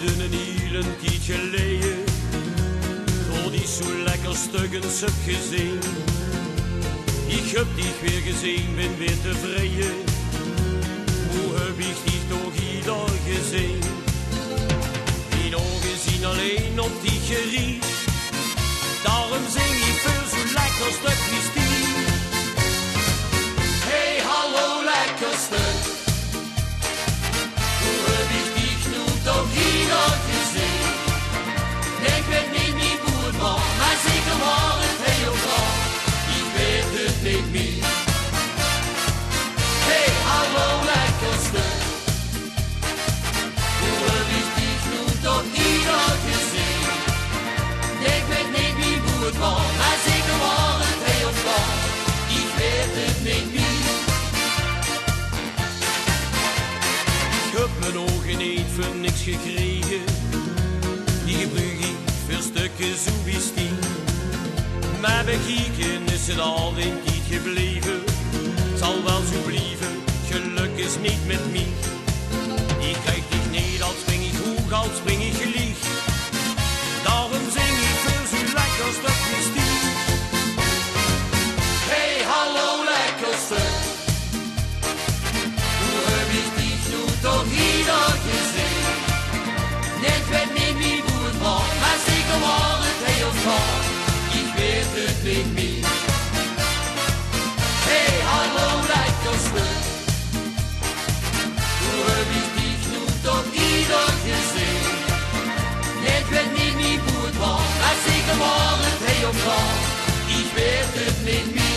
in een heel tijd geleden, door die zo lekker stukken heb gezien. Ik heb dich weer gezien, ben weer tevreden. Hoe heb ik dich toch ieder gezien? Die ogen zien alleen op die gerief. Daarom zing ik veel zo lekker stuk Christine. Hey, hallo lekkerste. Hoe heb ik dich nu toch ieder gezien? Ik weet niet hoe het was, maar zeker was het heel graag. Ik weet het niet meer. Hey, hallo lekkerste. Hoe heb ik dich nu toch ieder gezien? Ik weet niet meer hoe het was, maar zeker was het heel graag. Ik weet het niet meer. Ik heb mijn ogen niet voor niks gekregen. Die gebruik ik voor stukken zo is die. Maar bij kijken is het al een tijd gebleven. Het zal wel zo blijven, geluk is niet met mij. Ik krijg dich niet, al spring ik hoog, al spring ik gelieg. Daarom zing ik voor zo lekker stuk Christine. Hey, hallo lekkerste. Hoe heb ik dich nu toch ieder gezien? Ik weet niet meer hoe het was, maar zeker was het heel vaak. Ik weet het niet meer. Hey, hallo lekkerste. Hoe heb ik dich nu toch ieder gezien? Ik weet niet meer hoe het was, maar zeker was het heel vaak. Ik weet het niet meer.